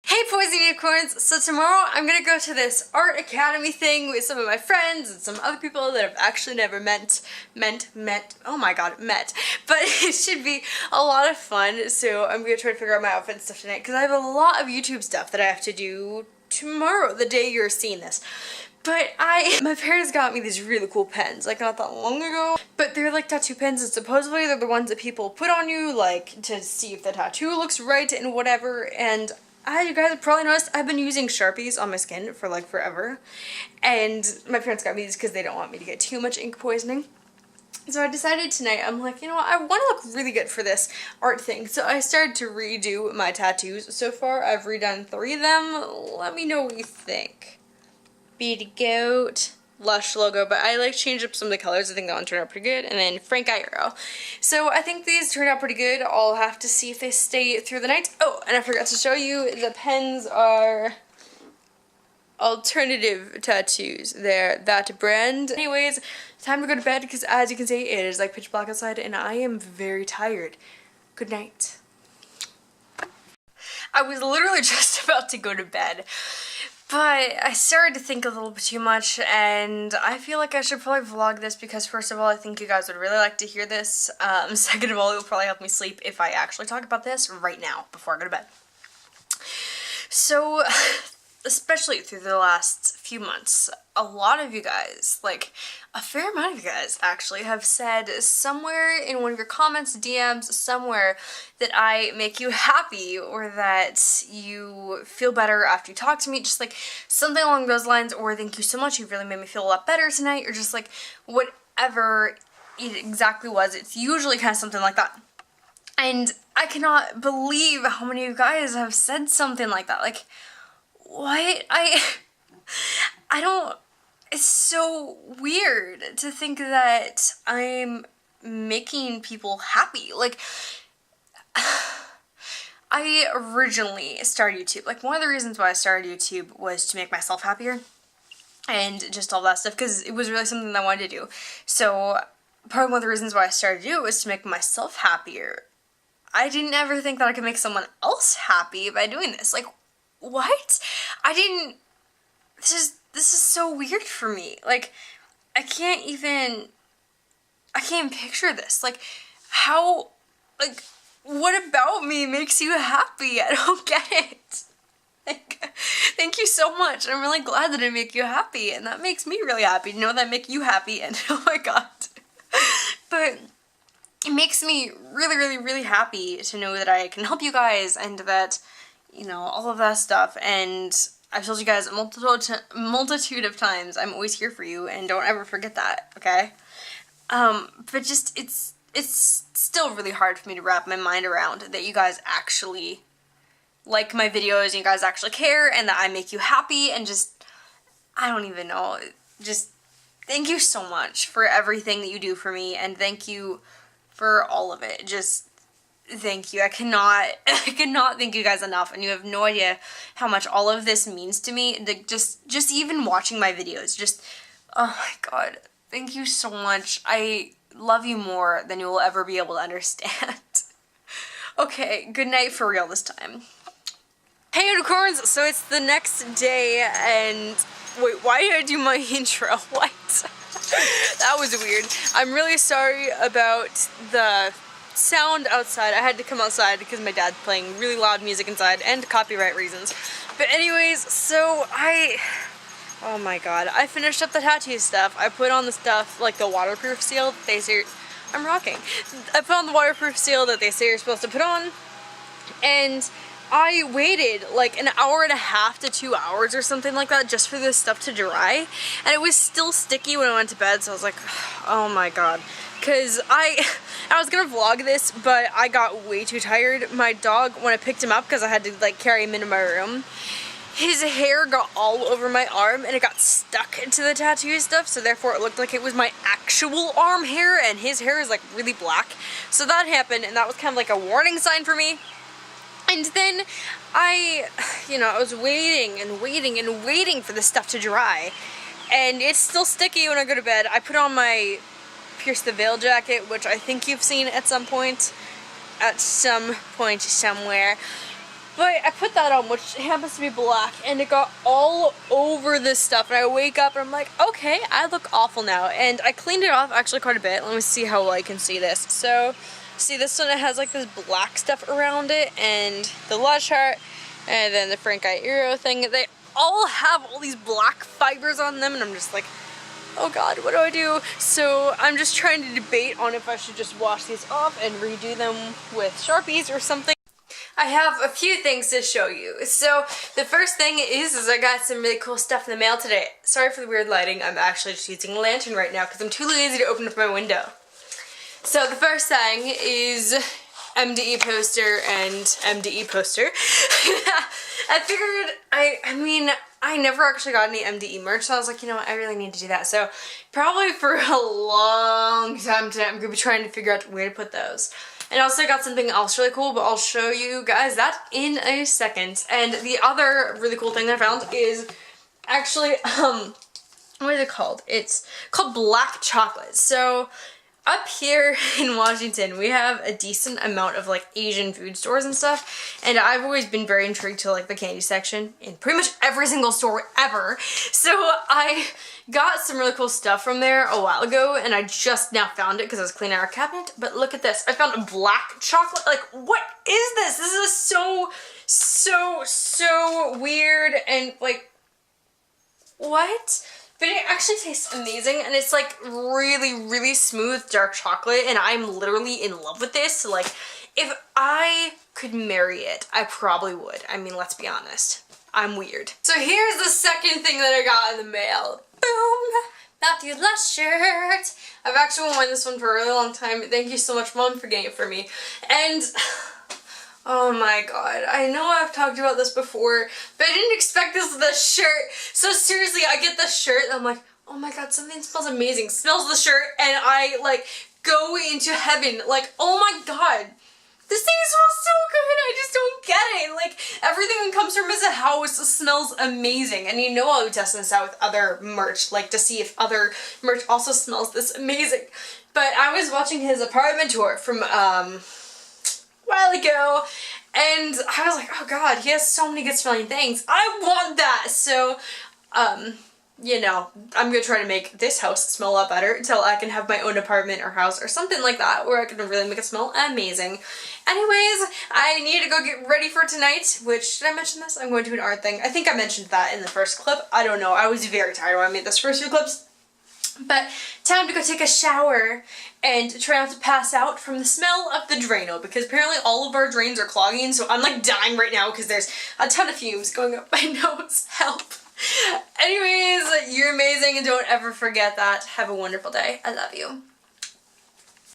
Hey boys and unicorns! So tomorrow I'm gonna go to this art academy thing with some of my friends and some other people that I've actually never met. Oh my god, met. But it should be a lot of fun, so I'm gonna try to figure out my outfit and stuff tonight because I have a lot of YouTube stuff that I have to do tomorrow, the day you're seeing this. But my parents got me these really cool pens, like not that long ago, but they're like tattoo pens and supposedly they're the ones that people put on you, like to see if the tattoo looks right and whatever, and you guys have probably noticed I've been using Sharpies on my skin for like forever, and my parents got me these because they don't want me to get too much ink poisoning. So I decided tonight, I'm like, you know what, I want to look really good for this art thing. So I started to redo my tattoos. So far I've redone 3 of them. Let me know what you think. Beady Goat, Lush logo, but I like changed up some of the colors. I think that one turned out pretty good. And then Frank Iero. So I think these turned out pretty good. I'll have to see if they stay through the night. Oh, and I forgot to show you, the pens are Alternative Tattoos. They're that brand. Anyways, time to go to bed because as you can see, it is like pitch black outside and I am very tired. Good night. I was literally just about to go to bed, but I started to think a little bit too much, and I feel like I should probably vlog this because first of all, I think you guys would really like to hear this. Second of all, it will probably help me sleep if I actually talk about this right now before I go to bed. So, especially through the last few months, a lot of you guys, like a fair amount of you guys actually, have said somewhere in one of your comments, DMs, somewhere that I make you happy or that you feel better after you talk to me, just like something along those lines, or thank you so much, you really made me feel a lot better tonight, or just like whatever it exactly was. It's usually kind of something like that. And I cannot believe how many of you guys have said something like that. Like, what? I don't, it's so weird to think that I'm making people happy. Like, I originally started YouTube. Like, one of the reasons why I started YouTube was to make myself happier and just all that stuff, because it was really something that I wanted to do. So, part of one of the reasons why I started to do it was to make myself happier. I didn't ever think that I could make someone else happy by doing this. Like, what? This is so weird for me. Like, I can't even picture this. Like, how, like, what about me makes you happy? I don't get it. Like, thank you so much. I'm really glad that I make you happy, and that makes me really happy to know that I make you happy, and oh my god. But it makes me really, really, really happy to know that I can help you guys, and that, you know, all of that stuff, and I've told you guys a multitude of times, I'm always here for you, and don't ever forget that, okay? But just, it's still really hard for me to wrap my mind around that you guys actually like my videos, and you guys actually care, and that I make you happy, and just, I don't even know, just, thank you so much for everything that you do for me, and thank you for all of it. Just, thank you. I cannot thank you guys enough, and you have no idea how much all of this means to me. Like, just even watching my videos, just, oh my god, thank you so much. I love you more than you will ever be able to understand. Okay, good night for real this time. Hey unicorns, so it's the next day, and wait, why did I do my intro? What? That was weird. I'm really sorry about the sound outside. I had to come outside because my dad's playing really loud music inside, and copyright reasons. But anyways, so oh my god, I finished up the tattoo stuff. I put on the stuff, like the waterproof seal that they say, I'm rocking. I put on the waterproof seal that they say you're supposed to put on, and I waited like an hour and a half to 2 hours or something like that just for this stuff to dry, and it was still sticky when I went to bed, so I was like, oh my god. Because I was gonna vlog this, but I got way too tired. My dog, when I picked him up, because I had to like carry him into my room, his hair got all over my arm and it got stuck into the tattoo stuff, so therefore it looked like it was my actual arm hair, and his hair is like really black. So that happened, and that was kind of like a warning sign for me. And then I was waiting and waiting and waiting for this stuff to dry, and it's still sticky when I go to bed. I put on my Pierce the Veil jacket, which I think you've seen at some point somewhere. But I put that on, which happens to be black, and it got all over this stuff. And I wake up and I'm like, okay, I look awful now. And I cleaned it off actually quite a bit. Let me see how well I can see this. So, see this one, it has like this black stuff around it, and the Lush Heart, and then the Frank Iero thing. They all have all these black fibers on them, and I'm just like, oh god, what do I do? So I'm just trying to debate on if I should just wash these off and redo them with Sharpies or something. I have a few things to show you. So the first thing is I got some really cool stuff in the mail today. Sorry for the weird lighting. I'm actually just using a lantern right now because I'm too lazy to open up my window. So the first thing is MDE poster and MDE poster. I figured, I mean, I never actually got any MDE merch, so I was like, you know what, I really need to do that. So probably for a long time today, I'm going to be trying to figure out where to put those. And also I got something else really cool, but I'll show you guys that in a second. And the other really cool thing that I found is actually, what is it called? It's called black chocolate. So up here in Washington, we have a decent amount of like Asian food stores and stuff, and I've always been very intrigued to like the candy section in pretty much every single store ever. So I got some really cool stuff from there a while ago, and I just now found it because I was cleaning our cabinet. But look at this, I found a black chocolate. Like, what is this? This is so weird, and like, what? But it actually tastes amazing, and it's like really smooth dark chocolate, and I'm literally in love with this. So like, if I could marry it, I probably would. I mean, let's be honest. I'm weird. So here's the second thing that I got in the mail. Boom! Matthew Lush shirt. I've actually worn this one for a really long time. Thank you so much, Mom, for getting it for me. And oh my god, I know I've talked about this before, but I didn't expect this with this shirt. So seriously, I get this shirt and I'm like, oh my god, something smells amazing. Smells the shirt and I like go into heaven. Like, oh my god, this thing smells so good. I just don't get it. Like, everything that comes from his house smells amazing. And you know I'll be testing this out with other merch, like to see if other merch also smells this amazing. But I was watching his apartment tour from while ago, and I was like, oh god, he has so many good smelling things. I want that! So, you know, I'm gonna try to make this house smell a lot better until I can have my own apartment or house or something like that where I can really make it smell amazing. Anyways, I need to go get ready for tonight, which, did I mention this? I'm going to an art thing. I think I mentioned that in the first clip. I don't know. I was very tired when I made those first few clips. But time to go take a shower and try not to pass out from the smell of the Drano, because apparently all of our drains are clogging, so I'm like dying right now because there's a ton of fumes going up my nose. Help. Anyways, you're amazing and don't ever forget that. Have a wonderful day. I love you.